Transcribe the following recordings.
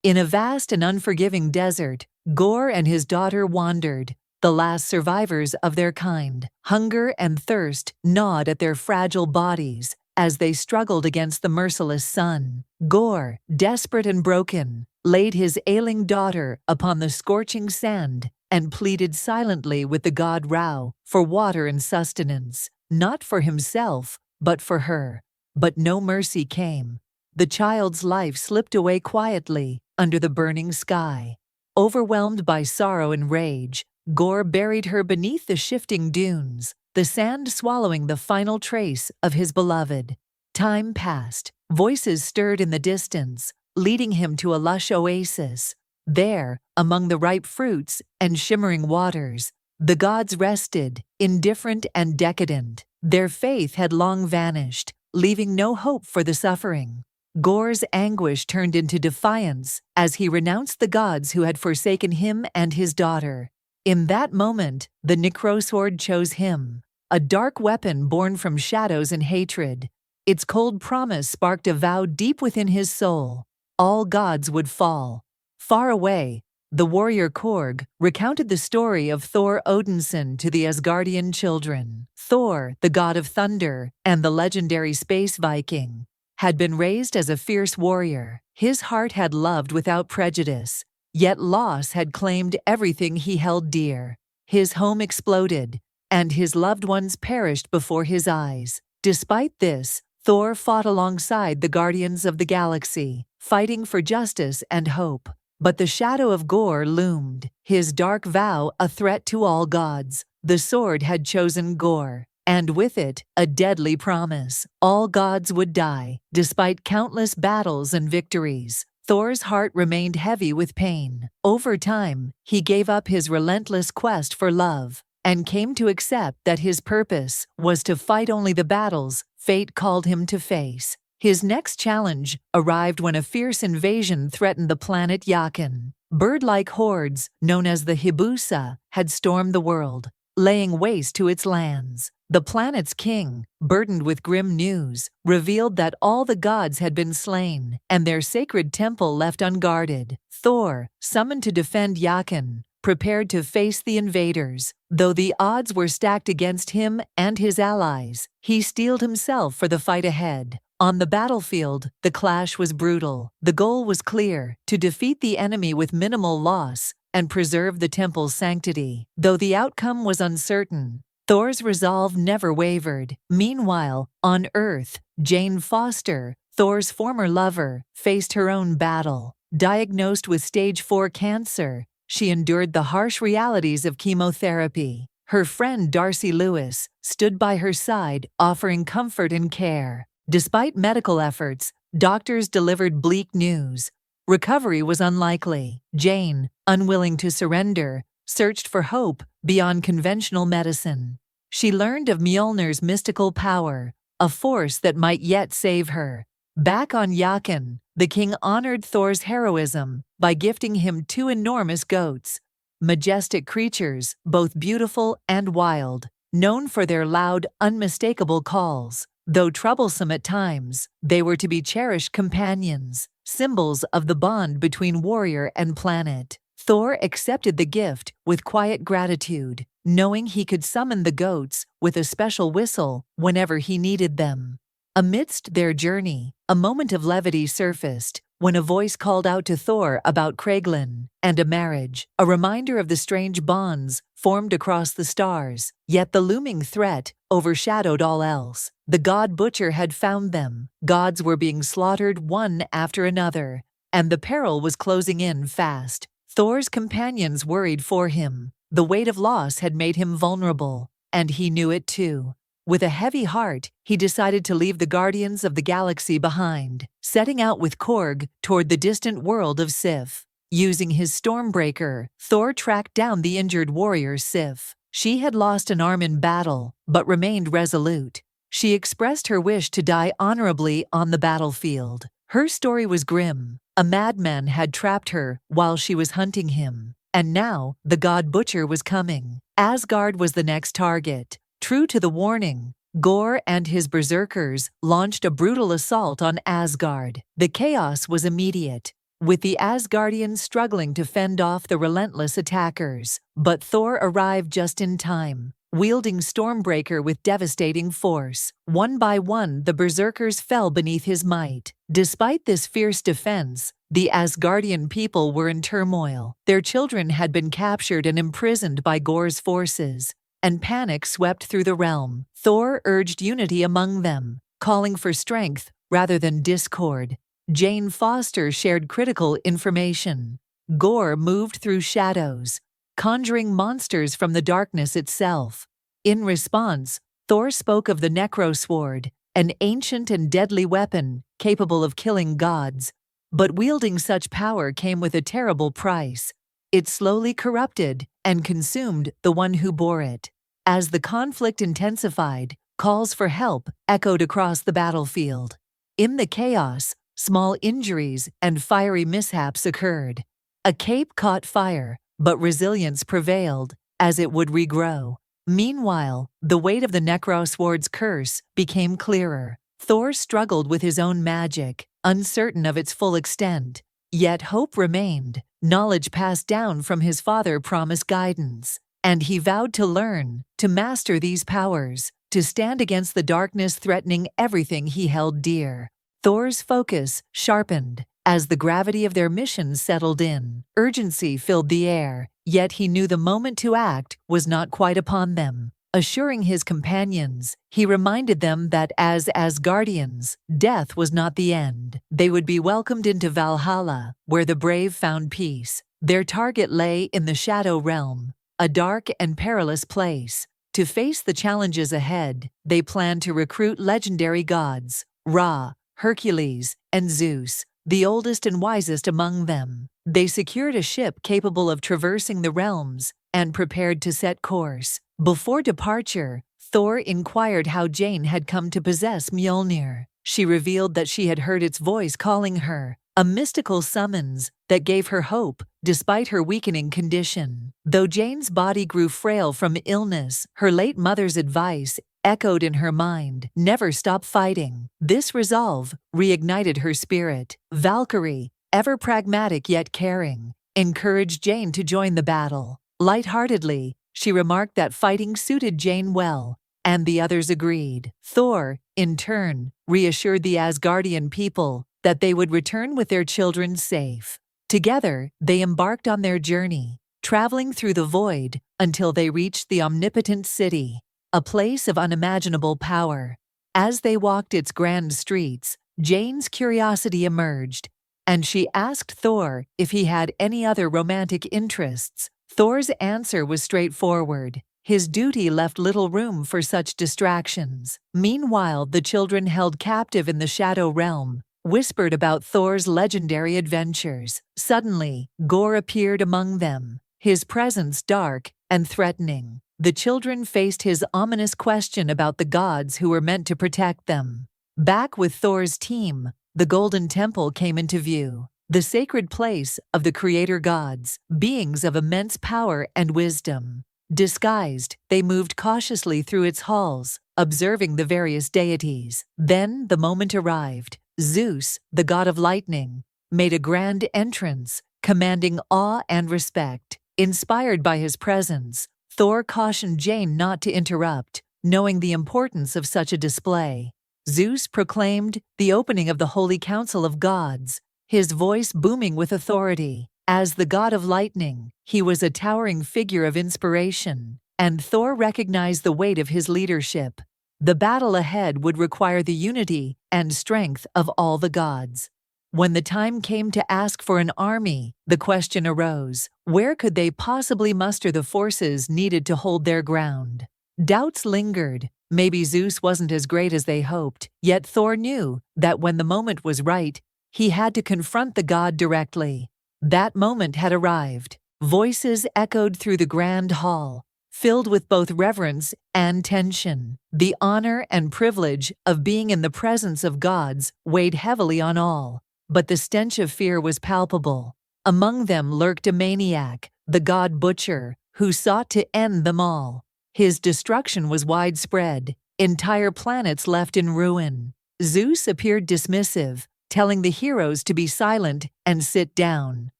In a vast and unforgiving desert, Gorr and his daughter wandered, the last survivors of their kind. Hunger and thirst gnawed at their fragile bodies as they struggled against the merciless sun. Gorr, desperate and broken, laid his ailing daughter upon the scorching sand and pleaded silently with the god Ra for water and sustenance, not for himself, but for her. But no mercy came. The child's life slipped away quietly under the burning sky. Overwhelmed by sorrow and rage, Gorr buried her beneath the shifting dunes, the sand swallowing the final trace of his beloved. Time passed. Voices stirred in the distance, leading him to a lush oasis. There, among the ripe fruits and shimmering waters, the gods rested, indifferent and decadent. Their faith had long vanished, leaving no hope for the suffering. Gorr's anguish turned into defiance as he renounced the gods who had forsaken him and his daughter. In that moment, the necrosword chose him, a dark weapon born from shadows and hatred. Its cold promise sparked a vow deep within his soul. All gods would fall. Far away, the warrior Korg recounted the story of Thor Odinson to the Asgardian children. Thor, the god of thunder and the legendary space Viking, had been raised as a fierce warrior. His heart had loved without prejudice, yet loss had claimed everything he held dear. His home exploded, and his loved ones perished before his eyes. Despite this, Thor fought alongside the Guardians of the Galaxy, fighting for justice and hope. But the shadow of Gorr loomed, his dark vow a threat to all gods. The sword had chosen Gorr, and with it, a deadly promise. All gods would die. Despite countless battles and victories, Thor's heart remained heavy with pain. Over time, he gave up his relentless quest for love, and came to accept that his purpose was to fight only the battles fate called him to face. His next challenge arrived when a fierce invasion threatened the planet Yakin. Bird-like hordes, known as the Hibusa, had stormed the world, laying waste to its lands. The planet's king, burdened with grim news, revealed that all the gods had been slain and their sacred temple left unguarded. Thor, summoned to defend Yakin, prepared to face the invaders. Though the odds were stacked against him and his allies, he steeled himself for the fight ahead. On the battlefield, the clash was brutal. The goal was clear: to defeat the enemy with minimal loss and preserve the temple's sanctity. Though the outcome was uncertain, Thor's resolve never wavered. Meanwhile, on Earth, Jane Foster, Thor's former lover, faced her own battle. Diagnosed with stage 4 cancer, she endured the harsh realities of chemotherapy. Her friend Darcy Lewis stood by her side, offering comfort and care. Despite medical efforts, doctors delivered bleak news. Recovery was unlikely. Jane, unwilling to surrender, searched for hope beyond conventional medicine. She learned of Mjolnir's mystical power, a force that might yet save her. Back on Yakin, the king honored Thor's heroism by gifting him 2 enormous goats, majestic creatures, both beautiful and wild, known for their loud, unmistakable calls. Though troublesome at times, they were to be cherished companions, symbols of the bond between warrior and planet. Thor accepted the gift with quiet gratitude, knowing he could summon the goats with a special whistle whenever he needed them. Amidst their journey, a moment of levity surfaced when a voice called out to Thor about Craiglin and a marriage, a reminder of the strange bonds formed across the stars. Yet the looming threat overshadowed all else. The God Butcher had found them. Gods were being slaughtered one after another, and the peril was closing in fast. Thor's companions worried for him. The weight of loss had made him vulnerable, and he knew it too. With a heavy heart, he decided to leave the Guardians of the Galaxy behind, setting out with Korg toward the distant world of Sif. Using his Stormbreaker, Thor tracked down the injured warrior Sif. She had lost an arm in battle, but remained resolute. She expressed her wish to die honorably on the battlefield. Her story was grim. A madman had trapped her while she was hunting him, and now the God Butcher was coming. Asgard was the next target. True to the warning, Gorr and his berserkers launched a brutal assault on Asgard. The chaos was immediate. with the Asgardians struggling to fend off the relentless attackers. But Thor arrived just in time, wielding Stormbreaker with devastating force. One by one, the berserkers fell beneath his might. Despite this fierce defense, the Asgardian people were in turmoil. Their children had been captured and imprisoned by Gorr's forces, and panic swept through the realm. Thor urged unity among them, calling for strength rather than discord. Jane Foster shared critical information. Gorr moved through shadows, conjuring monsters from the darkness itself. In response, Thor spoke of the Necrosword, an ancient and deadly weapon capable of killing gods. But wielding such power came with a terrible price. It slowly corrupted and consumed the one who bore it. As the conflict intensified, calls for help echoed across the battlefield. In the chaos, small injuries and fiery mishaps occurred. A cape caught fire, but resilience prevailed, as it would regrow. Meanwhile, the weight of the Necrosword's curse became clearer. Thor struggled with his own magic, uncertain of its full extent. Yet hope remained. Knowledge passed down from his father promised guidance, and he vowed to learn, to master these powers, to stand against the darkness threatening everything he held dear. Thor's focus sharpened as the gravity of their mission settled in. Urgency filled the air, yet he knew the moment to act was not quite upon them. Assuring his companions, he reminded them that as Asgardians, death was not the end. They would be welcomed into Valhalla, where the brave found peace. Their target lay in the Shadow Realm, a dark and perilous place. To face the challenges ahead, they planned to recruit legendary gods, Ra, Hercules, and Zeus, the oldest and wisest among them. They secured a ship capable of traversing the realms and prepared to set course. Before departure, Thor inquired how Jane had come to possess Mjolnir. She revealed that she had heard its voice calling her, a mystical summons that gave her hope despite her weakening condition. Though Jane's body grew frail from illness, her late mother's advice echoed in her mind: never stop fighting. This resolve reignited her spirit. Valkyrie, ever pragmatic yet caring, encouraged Jane to join the battle. Lightheartedly, she remarked that fighting suited Jane well, and the others agreed. Thor, in turn, reassured the Asgardian people that they would return with their children safe. Together, they embarked on their journey, traveling through the void until they reached the omnipotent city, a place of unimaginable power. As they walked its grand streets, Jane's curiosity emerged, and she asked Thor if he had any other romantic interests. Thor's answer was straightforward. His duty left little room for such distractions. Meanwhile, the children held captive in the Shadow Realm whispered about Thor's legendary adventures. Suddenly, Gorr appeared among them, his presence dark and threatening. The children faced his ominous question about the gods who were meant to protect them. Back with Thor's team, the Golden Temple came into view, the sacred place of the creator gods, beings of immense power and wisdom. Disguised, they moved cautiously through its halls, observing the various deities. Then the moment arrived. Zeus, the god of lightning, made a grand entrance, commanding awe and respect. Inspired by his presence, Thor cautioned Jane not to interrupt, knowing the importance of such a display. Zeus proclaimed the opening of the Holy Council of Gods, his voice booming with authority. As the god of lightning, he was a towering figure of inspiration, and Thor recognized the weight of his leadership. The battle ahead would require the unity and strength of all the gods. When the time came to ask for an army, the question arose: where could they possibly muster the forces needed to hold their ground? Doubts lingered. Maybe Zeus wasn't as great as they hoped, yet Thor knew that when the moment was right, he had to confront the god directly. That moment had arrived. Voices echoed through the grand hall, filled with both reverence and tension. The honor and privilege of being in the presence of gods weighed heavily on all, but the stench of fear was palpable. Among them lurked a maniac, the God Butcher, who sought to end them all. His destruction was widespread, entire planets left in ruin. Zeus appeared dismissive, telling the heroes to be silent and sit down.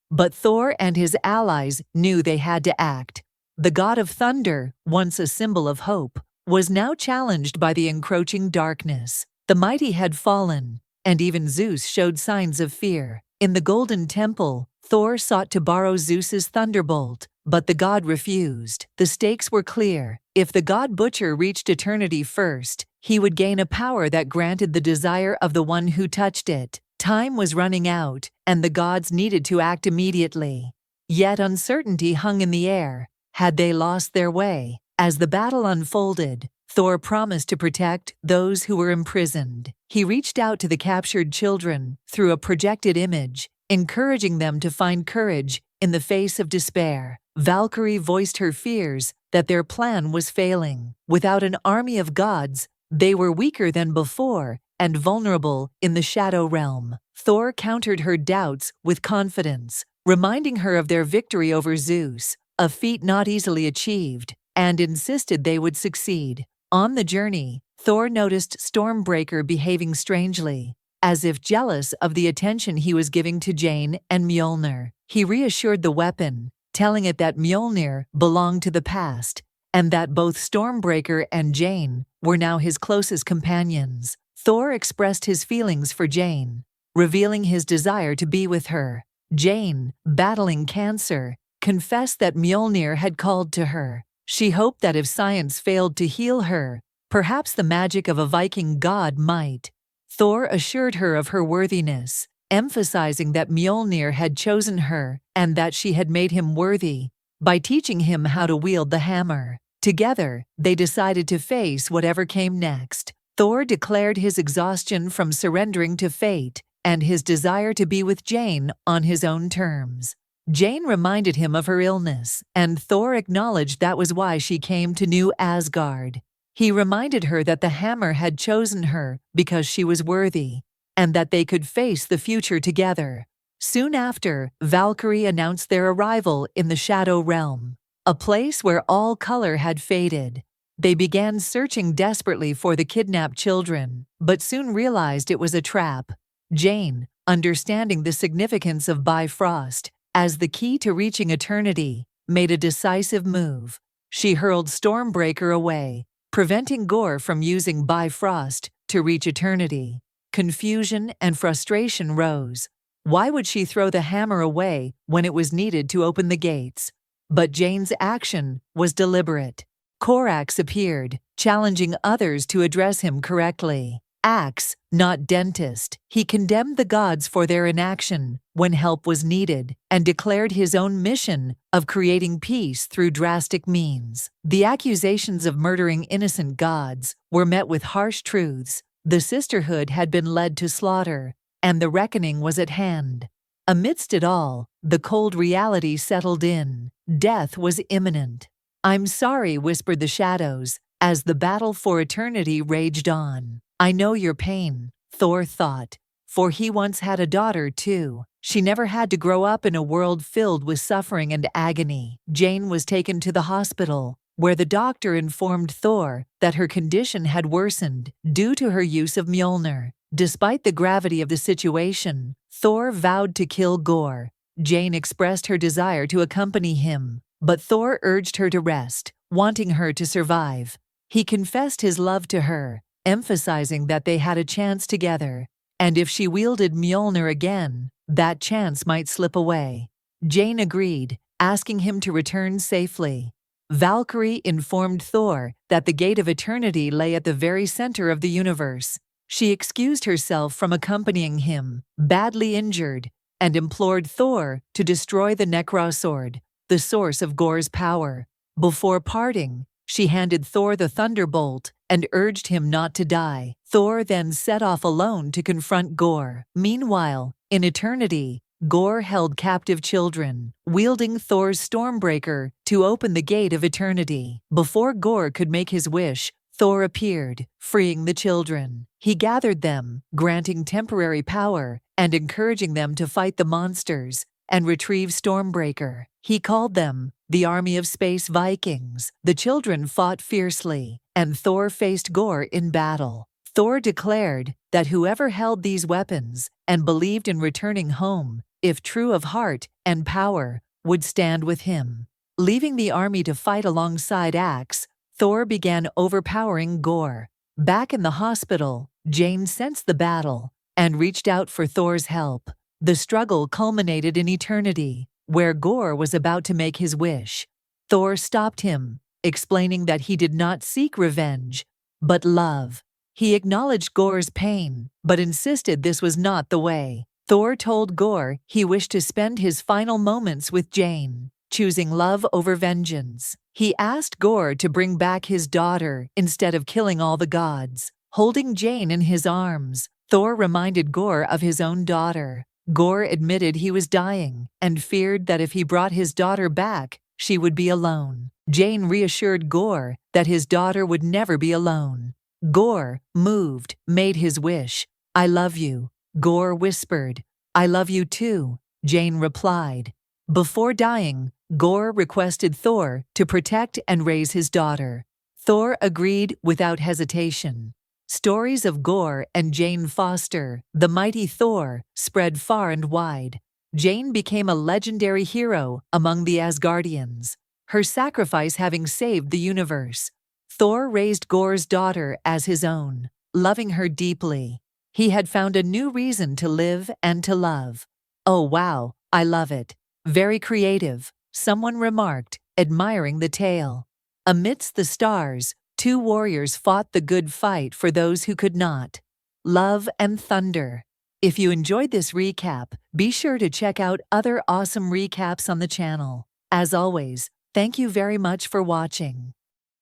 But Thor and his allies knew they had to act. The god of thunder, once a symbol of hope, was now challenged by the encroaching darkness. The mighty had fallen, and even Zeus showed signs of fear. In the Golden Temple, Thor sought to borrow Zeus's thunderbolt, but the god refused. The stakes were clear. If the God Butcher reached eternity first, he would gain a power that granted the desire of the one who touched it. Time was running out, and the gods needed to act immediately. Yet uncertainty hung in the air. Had they lost their way? As the battle unfolded, Thor promised to protect those who were imprisoned. He reached out to the captured children through a projected image, encouraging them to find courage in the face of despair. Valkyrie voiced her fears that their plan was failing. Without an army of gods, they were weaker than before and vulnerable in the shadow realm. Thor countered her doubts with confidence, reminding her of their victory over Zeus, a feat not easily achieved, and insisted they would succeed. On the journey, Thor noticed Stormbreaker behaving strangely, as if jealous of the attention he was giving to Jane and Mjolnir. He reassured the weapon, telling it that Mjolnir belonged to the past, and that both Stormbreaker and Jane were now his closest companions. Thor expressed his feelings for Jane, revealing his desire to be with her. Jane, battling cancer, confessed that Mjolnir had called to her. She hoped that if science failed to heal her, perhaps the magic of a Viking god might. Thor assured her of her worthiness, emphasizing that Mjolnir had chosen her and that she had made him worthy by teaching him how to wield the hammer. Together, they decided to face whatever came next. Thor declared his exhaustion from surrendering to fate and his desire to be with Jane on his own terms. Jane reminded him of her illness, and Thor acknowledged that was why she came to New Asgard. He reminded her that the hammer had chosen her because she was worthy, and that they could face the future together. Soon after, Valkyrie announced their arrival in the Shadow Realm, a place where all color had faded. They began searching desperately for the kidnapped children, but soon realized it was a trap. Jane, understanding the significance of Bifrost as the key to reaching eternity, made a decisive move. She hurled Stormbreaker away, preventing Gorr from using Bifrost to reach eternity. Confusion and frustration rose. Why would she throw the hammer away when it was needed to open the gates? But Jane's action was deliberate. Korax appeared, challenging others to address him correctly. Axe, not dentist, he condemned the gods for their inaction when help was needed and declared his own mission of creating peace through drastic means. The accusations of murdering innocent gods were met with harsh truths. The sisterhood had been led to slaughter, and the reckoning was at hand. Amidst it all, the cold reality settled in. Death was imminent. "I'm sorry," whispered the shadows, as the battle for eternity raged on. "I know your pain," Thor thought, for he once had a daughter too. She never had to grow up in a world filled with suffering and agony. Jane was taken to the hospital, where the doctor informed Thor that her condition had worsened due to her use of Mjolnir. Despite the gravity of the situation, Thor vowed to kill Gorr. Jane expressed her desire to accompany him, but Thor urged her to rest, wanting her to survive. He confessed his love to her, emphasizing that they had a chance together, and if she wielded Mjolnir again, that chance might slip away. Jane agreed, asking him to return safely. Valkyrie informed Thor that the Gate of Eternity lay at the very center of the universe. She excused herself from accompanying him, badly injured, and implored Thor to destroy the Necrosword, the source of Gorr's power. Before parting, she handed Thor the thunderbolt and urged him not to die. Thor then set off alone to confront Gorr. Meanwhile, in eternity, Gorr held captive children, wielding Thor's Stormbreaker to open the Gate of Eternity. Before Gorr could make his wish, Thor appeared, freeing the children. He gathered them, granting temporary power and encouraging them to fight the monsters and retrieve Stormbreaker. He called them the Army of Space Vikings. The children fought fiercely, and Thor faced Gorr in battle. Thor declared that whoever held these weapons and believed in returning home, if true of heart and power, would stand with him. Leaving the army to fight alongside Axe, Thor began overpowering Gorr. Back in the hospital, Jane sensed the battle and reached out for Thor's help. The struggle culminated in eternity, where Gorr was about to make his wish. Thor stopped him, explaining that he did not seek revenge, but love. He acknowledged Gorr's pain, but insisted this was not the way. Thor told Gorr he wished to spend his final moments with Jane, choosing love over vengeance. He asked Gorr to bring back his daughter instead of killing all the gods. Holding Jane in his arms, Thor reminded Gorr of his own daughter. Gorr admitted he was dying and feared that if he brought his daughter back, she would be alone. Jane reassured Gorr that his daughter would never be alone. Gorr, moved, made his wish. "I love you." Gorr whispered. "I love you too," Jane replied. Before dying, Gorr requested Thor to protect and raise his daughter. Thor agreed without hesitation. Stories of Gorr and Jane Foster, the mighty Thor, spread far and wide. Jane became a legendary hero among the Asgardians, her sacrifice having saved the universe. Thor raised Gorr's daughter as his own, loving her deeply. He had found a new reason to live and to love. "Oh wow, I love it. Very creative," someone remarked, admiring the tale. Amidst the stars, two warriors fought the good fight for those who could not. Love and thunder. If you enjoyed this recap, be sure to check out other awesome recaps on the channel. As always, thank you very much for watching.